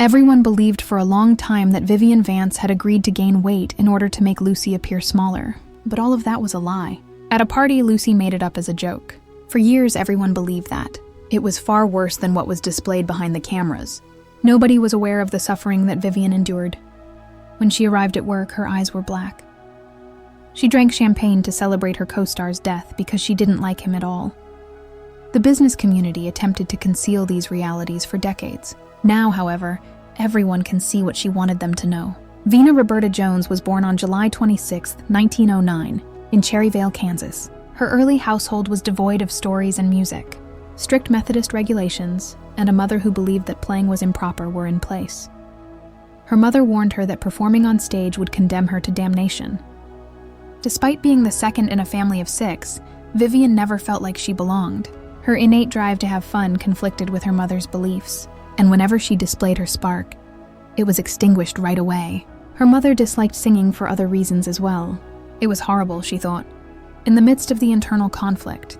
Everyone believed for a long time that Vivian Vance had agreed to gain weight in order to make Lucy appear smaller, but all of that was a lie. At a party, Lucy made it up as a joke. For years, everyone believed that. It was far worse than what was displayed behind the cameras. Nobody was aware of the suffering that Vivian endured. When she arrived at work, her eyes were black. She drank champagne to celebrate her co-star's death because she didn't like him at all. The business community attempted to conceal these realities for decades. Now, however, everyone can see what she wanted them to know. Vina Roberta Jones was born on July 26, 1909, in Cherryvale, Kansas. Her early household was devoid of stories and music. Strict Methodist regulations and a mother who believed that playing was improper were in place. Her mother warned her that performing on stage would condemn her to damnation. Despite being the second in a family of 6, Vivian never felt like she belonged. Her innate drive to have fun conflicted with her mother's beliefs, and whenever she displayed her spark, it was extinguished right away. Her mother disliked singing for other reasons as well. It was horrible, she thought. In the midst of the internal conflict,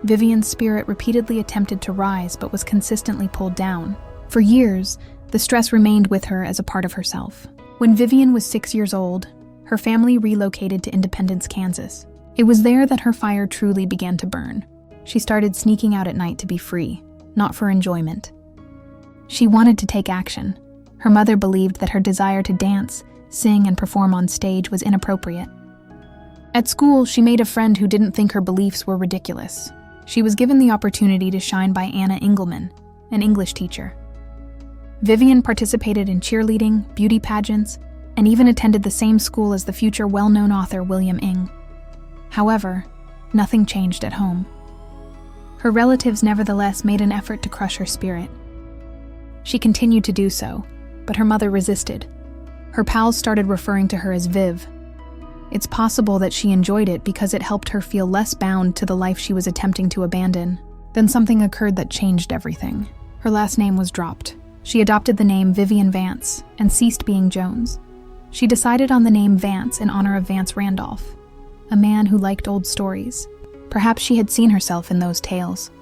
Vivian's spirit repeatedly attempted to rise but was consistently pulled down. For years, the stress remained with her as a part of herself. When Vivian was 6 years old, her family relocated to Independence, Kansas. It was there that her fire truly began to burn. She started sneaking out at night to be free, not for enjoyment. She wanted to take action. Her mother believed that her desire to dance, sing, and perform on stage was inappropriate. At school, she made a friend who didn't think her beliefs were ridiculous. She was given the opportunity to shine by Anna Engelman, an English teacher. Vivian participated in cheerleading, beauty pageants, and even attended the same school as the future well-known author William Ing. However, nothing changed at home. Her relatives nevertheless made an effort to crush her spirit. She continued to do so, but her mother resisted. Her pals started referring to her as Viv. It's possible that she enjoyed it because it helped her feel less bound to the life she was attempting to abandon. Then something occurred that changed everything. Her last name was dropped. She adopted the name Vivian Vance and ceased being Jones. She decided on the name Vance in honor of Vance Randolph, a man who liked old stories. Perhaps she had seen herself in those tales,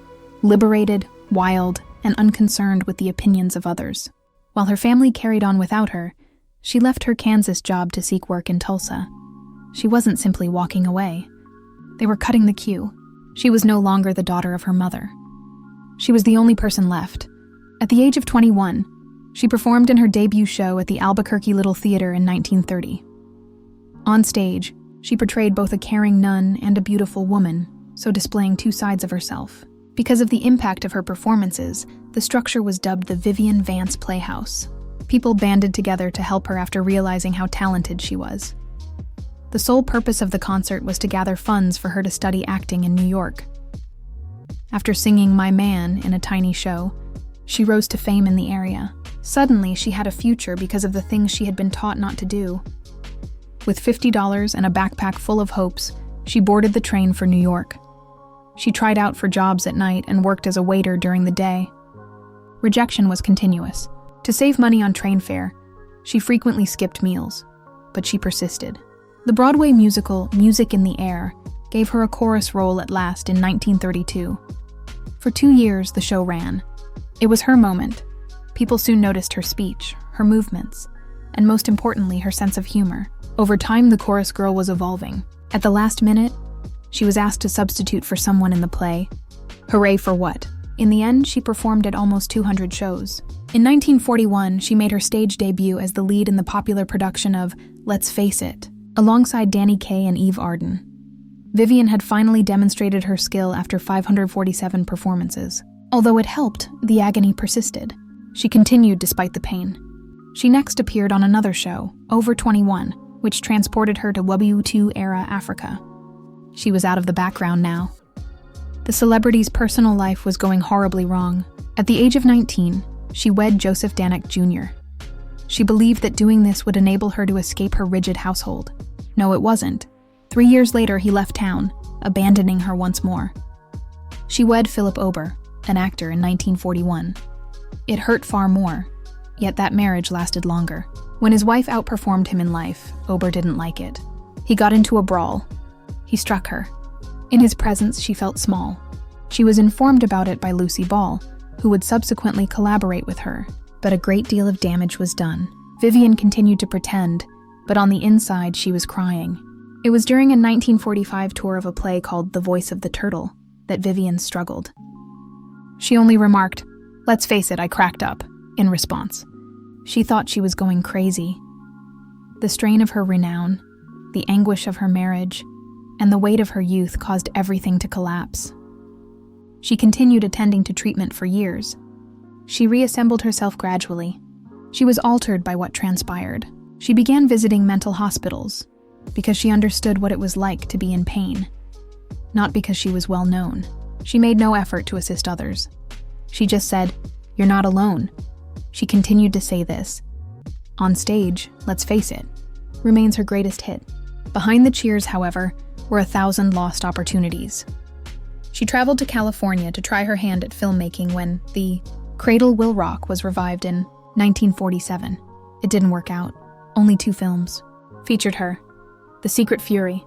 liberated, wild, and unconcerned with the opinions of others. While her family carried on without her, she left her Kansas job to seek work in Tulsa. She wasn't simply walking away. They were cutting the queue. She was no longer the daughter of her mother. She was the only person left. At the age of 21, she performed in her debut show at the Albuquerque Little Theater in 1930. On stage, she portrayed both a caring nun and a beautiful woman, so displaying two sides of herself. Because of the impact of her performances, the structure was dubbed the Vivian Vance Playhouse. People banded together to help her after realizing how talented she was. The sole purpose of the concert was to gather funds for her to study acting in New York. After singing My Man in a tiny show, she rose to fame in the area. Suddenly, she had a future because of the things she had been taught not to do. With $50 and a backpack full of hopes, she boarded the train for New York. She tried out for jobs at night and worked as a waiter during the day. Rejection was continuous. To save money on train fare, she frequently skipped meals, but she persisted. The Broadway musical Music in the Air gave her a chorus role at last in 1932. For 2 years, the show ran. It was her moment. People soon noticed her speech, her movements, and most importantly, her sense of humor. Over time, the chorus girl was evolving. At the last minute, she was asked to substitute for someone in the play. Hooray for what? In the end, she performed at almost 200 shows. In 1941, she made her stage debut as the lead in the popular production of Let's Face It, alongside Danny Kaye and Eve Arden. Vivian had finally demonstrated her skill after 547 performances. Although it helped, the agony persisted. She continued despite the pain. She next appeared on another show, Over 21, which transported her to WU2-era Africa. She was out of the background now. The celebrity's personal life was going horribly wrong. At the age of 19, she wed Joseph Danek Jr. She believed that doing this would enable her to escape her rigid household. No, it wasn't. 3 years later, he left town, abandoning her once more. She wed Philip Ober, an actor, in 1941. It hurt far more, yet that marriage lasted longer. When his wife outperformed him in life, Ober didn't like it. He got into a brawl. He struck her. In his presence, she felt small. She was informed about it by Lucy Ball, who would subsequently collaborate with her. But a great deal of damage was done. Vivian continued to pretend, but on the inside she was crying. It was during a 1945 tour of a play called The Voice of the Turtle that Vivian struggled. She only remarked, "Let's face it, I cracked up," in response. She thought she was going crazy. The strain of her renown, the anguish of her marriage, and the weight of her youth caused everything to collapse. She continued attending to treatment for years. She reassembled herself gradually. She was altered by what transpired. She began visiting mental hospitals because she understood what it was like to be in pain. Not because she was well known. She made no effort to assist others. She just said, "You're not alone." She continued to say this. On stage, let's face it, remains her greatest hit. Behind the cheers, however, were 1,000 lost opportunities. She traveled to California to try her hand at filmmaking when the Cradle Will Rock was revived in 1947. It didn't work out. Only 2 films featured her: The Secret Fury,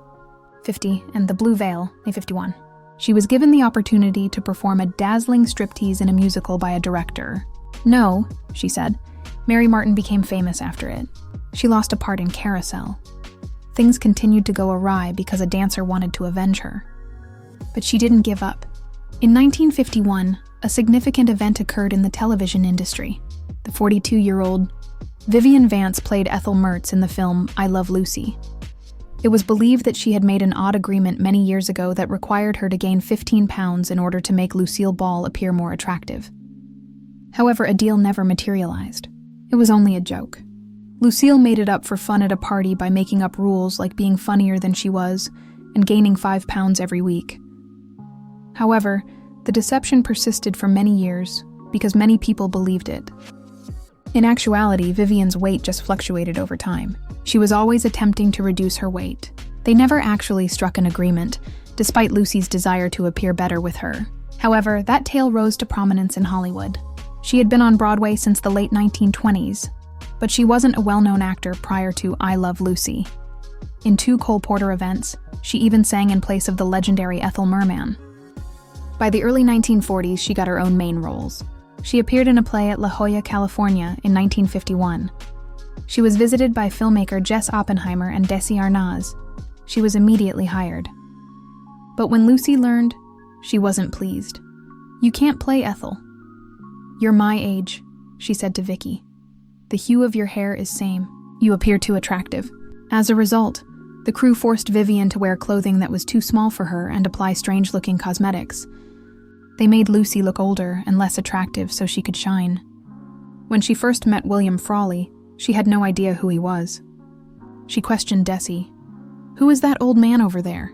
50, and The Blue Veil, 51. She was given the opportunity to perform a dazzling striptease in a musical by a director. No, she said. Mary Martin became famous after it. She lost a part in Carousel. Things continued to go awry because a dancer wanted to avenge her. But she didn't give up. In 1951, a significant event occurred in the television industry. The 42-year-old Vivian Vance played Ethel Mertz in the film I Love Lucy. It was believed that she had made an odd agreement many years ago that required her to gain 15 pounds in order to make Lucille Ball appear more attractive. However, a deal never materialized. It was only a joke. Lucille made it up for fun at a party by making up rules like being funnier than she was and gaining 5 pounds every week. However, the deception persisted for many years because many people believed it. In actuality, Vivian's weight just fluctuated over time. She was always attempting to reduce her weight. They never actually struck an agreement, despite Lucy's desire to appear better with her. However, that tale rose to prominence in Hollywood. She had been on Broadway since the late 1920s, but she wasn't a well-known actor prior to I Love Lucy. In 2 Cole Porter events, she even sang in place of the legendary Ethel Merman. By the early 1940s, she got her own main roles. She appeared in a play at La Jolla, California in 1951. She was visited by filmmaker Jess Oppenheimer and Desi Arnaz. She was immediately hired. But when Lucy learned, she wasn't pleased. "You can't play Ethel. You're my age," she said to Vicky. "The hue of your hair is same. You appear too attractive." As a result, the crew forced Vivian to wear clothing that was too small for her and apply strange-looking cosmetics. They made Lucy look older and less attractive so she could shine. When she first met William Frawley, she had no idea who he was. She questioned Desi. "Who is that old man over there?"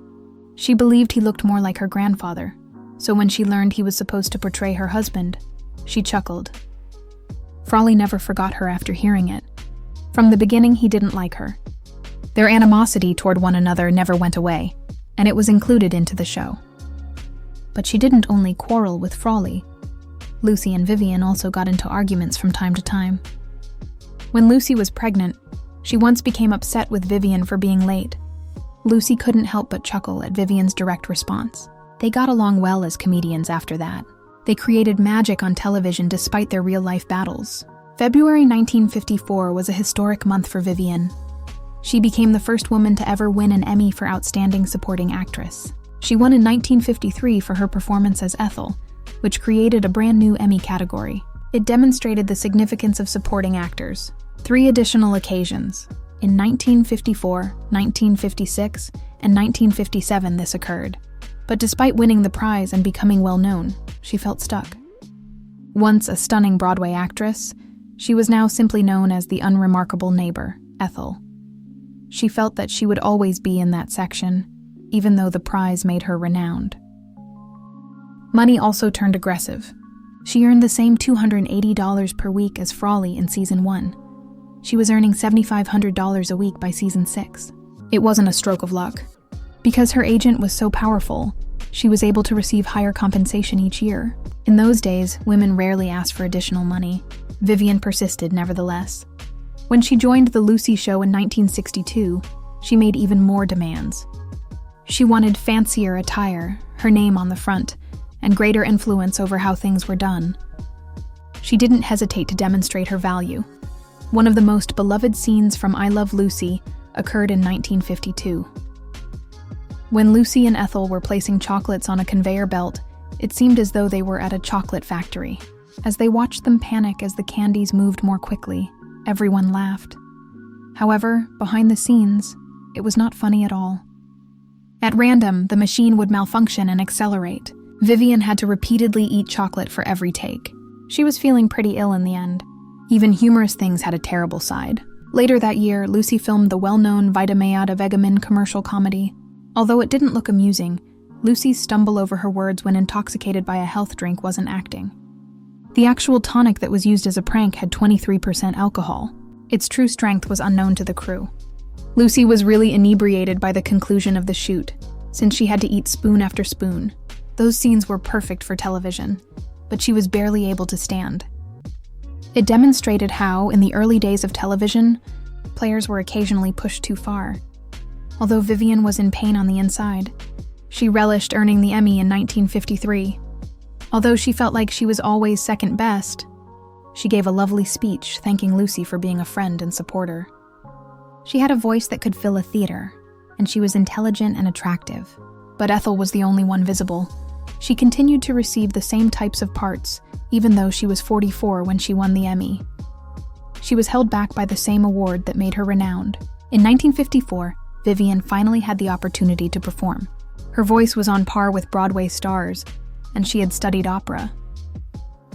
She believed he looked more like her grandfather, so when she learned he was supposed to portray her husband, she chuckled. Frawley never forgot her after hearing it. From the beginning, he didn't like her. Their animosity toward one another never went away, and it was included into the show. But she didn't only quarrel with Frawley. Lucy and Vivian also got into arguments from time to time. When Lucy was pregnant, she once became upset with Vivian for being late. Lucy couldn't help but chuckle at Vivian's direct response. They got along well as comedians after that. They created magic on television despite their real-life battles. February 1954 was a historic month for Vivian. She became the first woman to ever win an Emmy for Outstanding Supporting Actress. She won in 1953 for her performance as Ethel, which created a brand new Emmy category. It demonstrated the significance of supporting actors. 3 additional occasions. In 1954, 1956, and 1957 this occurred. But despite winning the prize and becoming well-known, she felt stuck. Once a stunning Broadway actress, she was now simply known as the unremarkable neighbor, Ethel. She felt that she would always be in that section, even though the prize made her renowned. Money also turned aggressive. She earned the same $280 per week as Frawley in season 1. She was earning $7,500 a week by season 6. It wasn't a stroke of luck. Because her agent was so powerful, she was able to receive higher compensation each year. In those days, women rarely asked for additional money. Vivian persisted nevertheless. When she joined The Lucy Show in 1962, she made even more demands. She wanted fancier attire, her name on the front, and greater influence over how things were done. She didn't hesitate to demonstrate her value. One of the most beloved scenes from I Love Lucy occurred in 1952. When Lucy and Ethel were placing chocolates on a conveyor belt, it seemed as though they were at a chocolate factory. As they watched them panic as the candies moved more quickly, everyone laughed. However, behind the scenes, it was not funny at all. At random, the machine would malfunction and accelerate. Vivian had to repeatedly eat chocolate for every take. She was feeling pretty ill in the end. Even humorous things had a terrible side. Later that year, Lucy filmed the well-known Vita Meada Vegamin commercial comedy. Although it didn't look amusing, Lucy's stumble over her words when intoxicated by a health drink wasn't acting. The actual tonic that was used as a prank had 23% alcohol. Its true strength was unknown to the crew. Lucy was really inebriated by the conclusion of the shoot, since she had to eat spoon after spoon. Those scenes were perfect for television, but she was barely able to stand. It demonstrated how, in the early days of television, players were occasionally pushed too far. Although Vivian was in pain on the inside, she relished earning the Emmy in 1953. Although she felt like she was always second best, she gave a lovely speech thanking Lucy for being a friend and supporter. She had a voice that could fill a theater, and she was intelligent and attractive. But Ethel was the only one visible. She continued to receive the same types of parts, even though she was 44 when she won the Emmy. She was held back by the same award that made her renowned. In 1954, Vivian finally had the opportunity to perform. Her voice was on par with Broadway stars, and she had studied opera.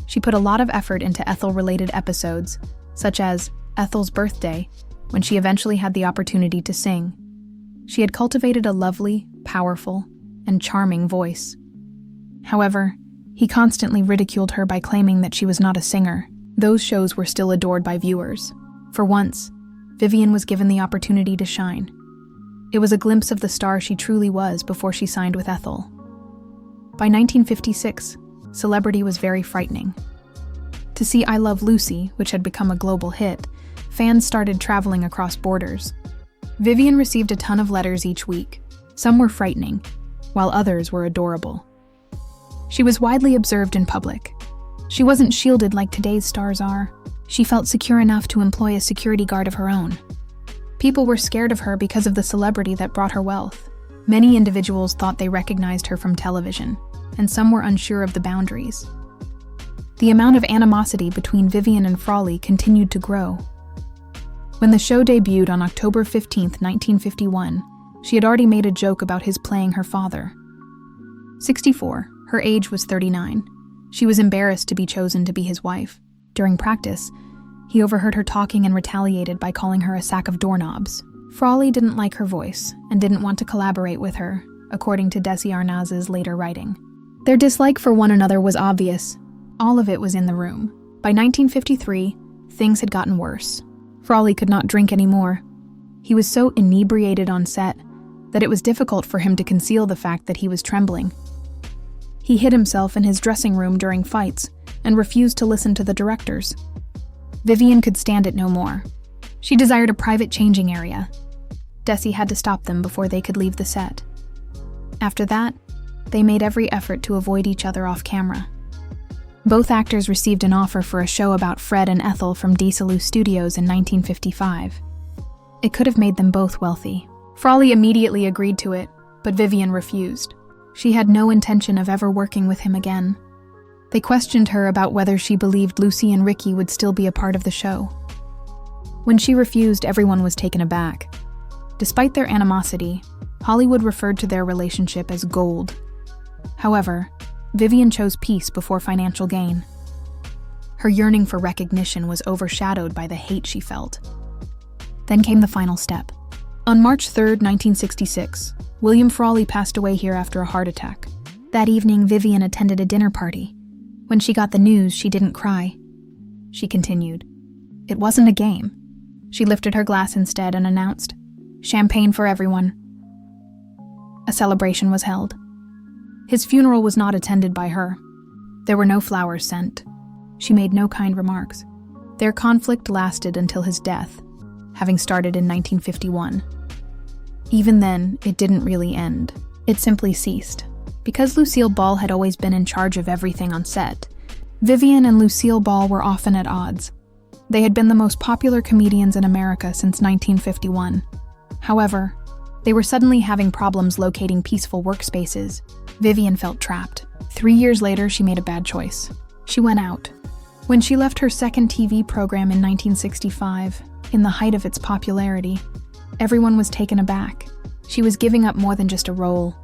She put a lot of effort into Ethel-related episodes, such as Ethel's birthday, when she eventually had the opportunity to sing. She had cultivated a lovely, powerful, and charming voice. However, he constantly ridiculed her by claiming that she was not a singer. Those shows were still adored by viewers. For once, Vivian was given the opportunity to shine. It was a glimpse of the star she truly was before she signed with Ethel. By 1956, celebrity was very frightening. To see I Love Lucy, which had become a global hit, fans started traveling across borders. Vivian received a ton of letters each week. Some were frightening, while others were adorable. She was widely observed in public. She wasn't shielded like today's stars are. She felt secure enough to employ a security guard of her own. People were scared of her because of the celebrity that brought her wealth. Many individuals thought they recognized her from television, and some were unsure of the boundaries. The amount of animosity between Vivian and Frawley continued to grow. When the show debuted on October 15, 1951, she had already made a joke about his playing her father. 64, her age was 39. She was embarrassed to be chosen to be his wife. During practice, he overheard her talking and retaliated by calling her a sack of doorknobs. Frawley didn't like her voice and didn't want to collaborate with her, according to Desi Arnaz's later writing. Their dislike for one another was obvious. All of it was in the room. By 1953, things had gotten worse. Frawley could not drink anymore. He was so inebriated on set that it was difficult for him to conceal the fact that he was trembling. He hid himself in his dressing room during fights and refused to listen to the directors. Vivian could stand it no more. She desired a private changing area. Desi had to stop them before they could leave the set. After that, they made every effort to avoid each other off camera. Both actors received an offer for a show about Fred and Ethel from Desalu Studios in 1955. It could have made them both wealthy. Frawley immediately agreed to it, but Vivian refused. She had no intention of ever working with him again. They questioned her about whether she believed Lucy and Ricky would still be a part of the show. When she refused, everyone was taken aback. Despite their animosity, Hollywood referred to their relationship as gold. However, Vivian chose peace before financial gain. Her yearning for recognition was overshadowed by the hate she felt. Then came the final step. On March 3, 1966, William Frawley passed away here after a heart attack. That evening, Vivian attended a dinner party. When she got the news, she didn't cry. She continued. It wasn't a game. She lifted her glass instead and announced, "Champagne for everyone." A celebration was held. His funeral was not attended by her. There were no flowers sent. She made no kind remarks. Their conflict lasted until his death, having started in 1951. Even then, it didn't really end. It simply ceased. Because Lucille Ball had always been in charge of everything on set, Vivian and Lucille Ball were often at odds. They had been the most popular comedians in America since 1951. However, they were suddenly having problems locating peaceful workspaces. Vivian felt trapped. 3 years later, she made a bad choice. She went out. When she left her second TV program in 1965, in the height of its popularity, everyone was taken aback. She was giving up more than just a role.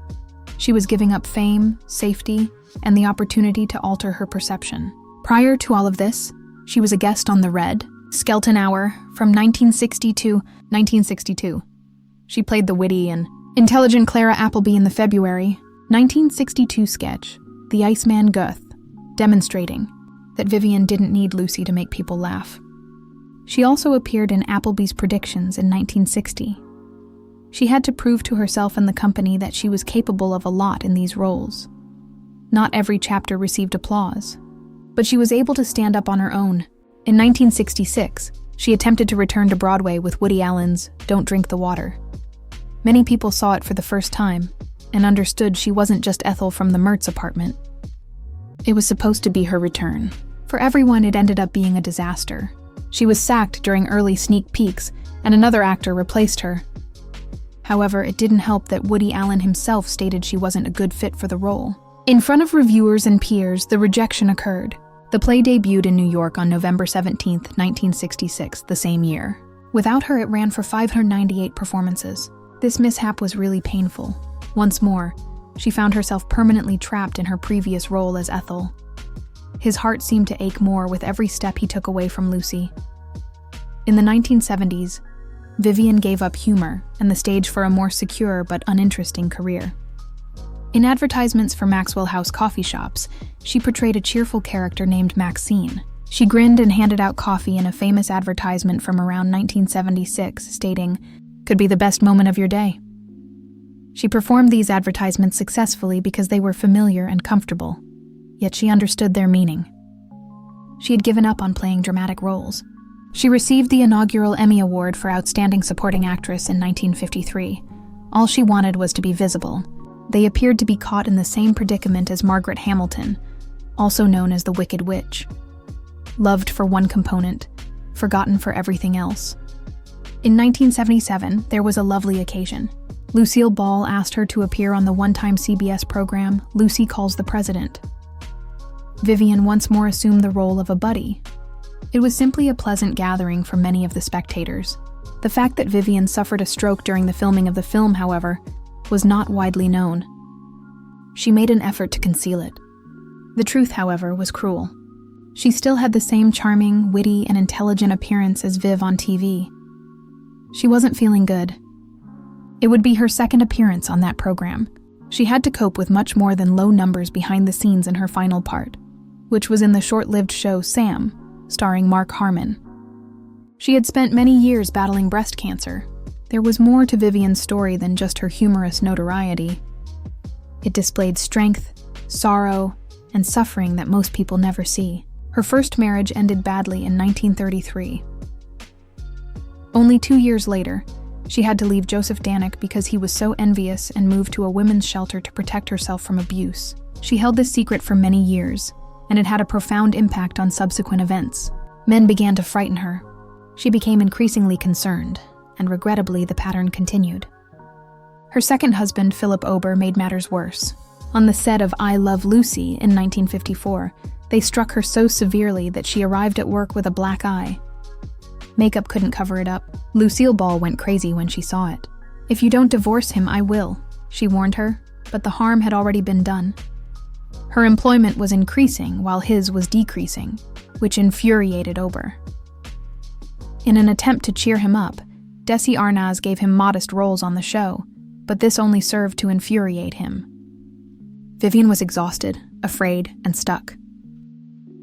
She was giving up fame, safety, and the opportunity to alter her perception. Prior to all of this, she was a guest on The Red, Skelton Hour, from 1960 to 1962. She played the witty and intelligent Clara Appleby in the February 1962 sketch, The Iceman Guth, demonstrating that Vivian didn't need Lucy to make people laugh. She also appeared in Appleby's Predictions in 1960. She had to prove to herself and the company that she was capable of a lot in these roles. Not every chapter received applause, but she was able to stand up on her own. In 1966, she attempted to return to Broadway with Woody Allen's Don't Drink the Water. Many people saw it for the first time and understood she wasn't just Ethel from the Mertz apartment. It was supposed to be her return. For everyone, it ended up being a disaster. She was sacked during early sneak peeks, and another actor replaced her. However, it didn't help that Woody Allen himself stated she wasn't a good fit for the role. In front of reviewers and peers, the rejection occurred. The play debuted in New York on November 17, 1966, the same year. Without her, it ran for 598 performances. This mishap was really painful. Once more, she found herself permanently trapped in her previous role as Ethel. His heart seemed to ache more with every step he took away from Lucy. In the 1970s, Vivian gave up humor and the stage for a more secure but uninteresting career. In advertisements for Maxwell House coffee shops, she portrayed a cheerful character named Maxine. She grinned and handed out coffee in a famous advertisement from around 1976, stating, "Could be the best moment of your day." She performed these advertisements successfully because they were familiar and comfortable, yet she understood their meaning. She had given up on playing dramatic roles. She received the inaugural Emmy Award for Outstanding Supporting Actress in 1953. All she wanted was to be visible. They appeared to be caught in the same predicament as Margaret Hamilton, also known as the Wicked Witch. Loved for one component, forgotten for everything else. In 1977, there was a lovely occasion. Lucille Ball asked her to appear on the one-time CBS program, Lucy Calls the President. Vivian once more assumed the role of a buddy. It was simply a pleasant gathering for many of the spectators. The fact that Vivian suffered a stroke during the filming of the film, however, was not widely known. She made an effort to conceal it. The truth, however, was cruel. She still had the same charming, witty, and intelligent appearance as Viv on TV. She wasn't feeling good. It would be her second appearance on that program. She had to cope with much more than low numbers behind the scenes in her final part, which was in the short-lived show Sam, starring Mark Harmon. She had spent many years battling breast cancer. There was more to Vivian's story than just her humorous notoriety. It displayed strength, sorrow, and suffering that most people never see. Her first marriage ended badly in 1933. Only 2 years later, she had to leave Joseph Danek because he was so envious and moved to a women's shelter to protect herself from abuse. She held this secret for many years, and it had a profound impact on subsequent events. Men began to frighten her. She became increasingly concerned, and regrettably the pattern continued. Her second husband, Philip Ober, made matters worse. On the set of I Love Lucy in 1954, they struck her so severely that she arrived at work with a black eye. Makeup couldn't cover it up. Lucille Ball went crazy when she saw it. "If you don't divorce him, I will," she warned her, but the harm had already been done. Her employment was increasing while his was decreasing, which infuriated Ober. In an attempt to cheer him up, Desi Arnaz gave him modest roles on the show, but this only served to infuriate him. Vivian was exhausted, afraid, and stuck.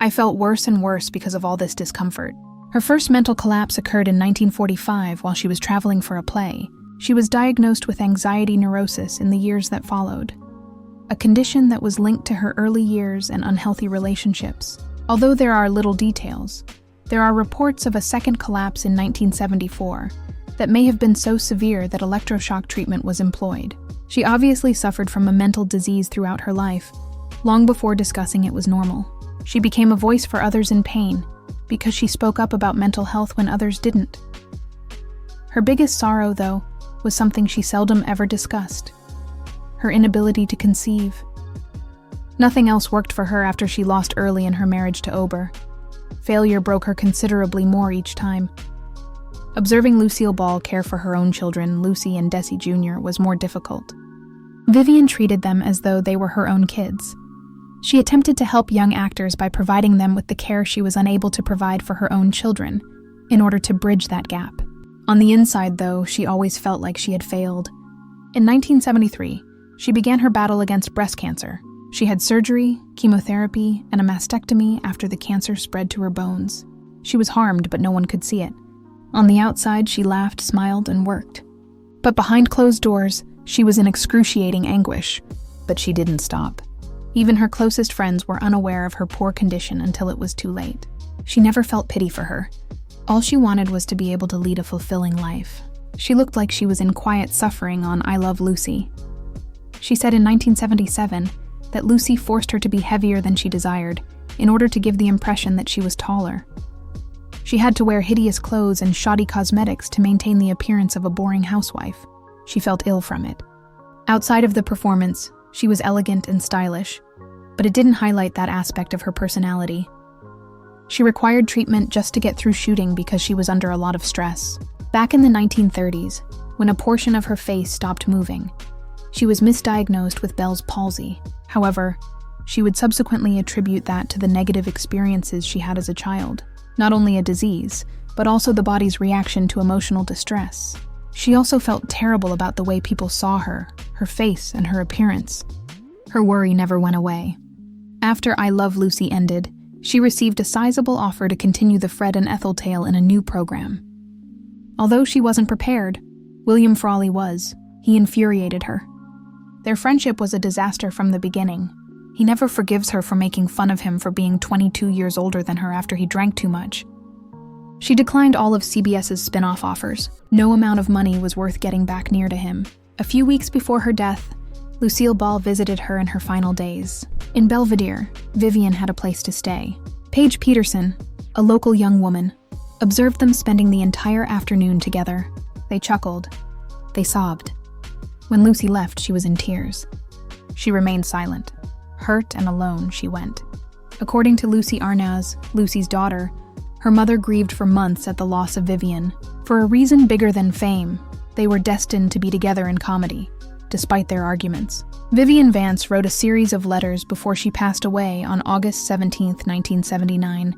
"I felt worse and worse because of all this discomfort." Her first mental collapse occurred in 1945 while she was traveling for a play. She was diagnosed with anxiety neurosis in the years that followed, a condition that was linked to her early years and unhealthy relationships. Although there are little details, there are reports of a second collapse in 1974 that may have been so severe that electroshock treatment was employed. She obviously suffered from a mental disease throughout her life, Long before discussing it was normal, she became a voice for others in pain because she spoke up about mental health when others didn't. Her biggest sorrow, though, was something she seldom ever discussed: her inability to conceive. Nothing else worked for her after she lost early in her marriage to Ober. Failure broke her considerably more each time. Observing Lucille Ball care for her own children, Lucy and Desi Jr., was more difficult. Vivian treated them as though they were her own kids. She attempted to help young actors by providing them with the care she was unable to provide for her own children, in order to bridge that gap. On the inside, though, she always felt like she had failed. In 1973, she began her battle against breast cancer. She had surgery, chemotherapy, and a mastectomy after the cancer spread to her bones. She was harmed, but no one could see it. On the outside, she laughed, smiled, and worked. But behind closed doors, she was in excruciating anguish. But she didn't stop. Even her closest friends were unaware of her poor condition until it was too late. She never felt pity for her. All she wanted was to be able to lead a fulfilling life. She looked like she was in quiet suffering on I Love Lucy. She said in 1977 that Lucy forced her to be heavier than she desired in order to give the impression that she was taller. She had to wear hideous clothes and shoddy cosmetics to maintain the appearance of a boring housewife. She felt ill from it. Outside of the performance, she was elegant and stylish, but it didn't highlight that aspect of her personality. She required treatment just to get through shooting because she was under a lot of stress. Back in the 1930s, when a portion of her face stopped moving, she was misdiagnosed with Bell's palsy. However, she would subsequently attribute that to the negative experiences she had as a child. Not only a disease, but also the body's reaction to emotional distress. She also felt terrible about the way people saw her face, and her appearance. Her worry never went away. After I Love Lucy ended, she received a sizable offer to continue the Fred and Ethel tale in a new program. Although she wasn't prepared, William Frawley was. He infuriated her. Their friendship was a disaster from the beginning. He never forgives her for making fun of him for being 22 years older than her after he drank too much. She declined all of CBS's spin-off offers. No amount of money was worth getting back near to him. A few weeks before her death, Lucille Ball visited her in her final days. In Belvedere, Vivian had a place to stay. Paige Peterson, a local young woman, observed them spending the entire afternoon together. They chuckled. They sobbed. When Lucy left, she was in tears. She remained silent. Hurt and alone, she went. According to Lucy Arnaz, Lucy's daughter, her mother grieved for months at the loss of Vivian. For a reason bigger than fame, they were destined to be together in comedy, despite their arguments. Vivian Vance wrote a series of letters before she passed away on August 17, 1979,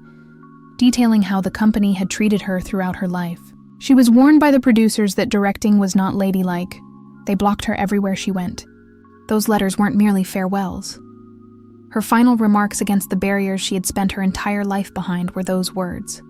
detailing how the company had treated her throughout her life. She was warned by the producers that directing was not ladylike. They blocked her everywhere she went. Those letters weren't merely farewells. Her final remarks against the barriers she had spent her entire life behind were those words: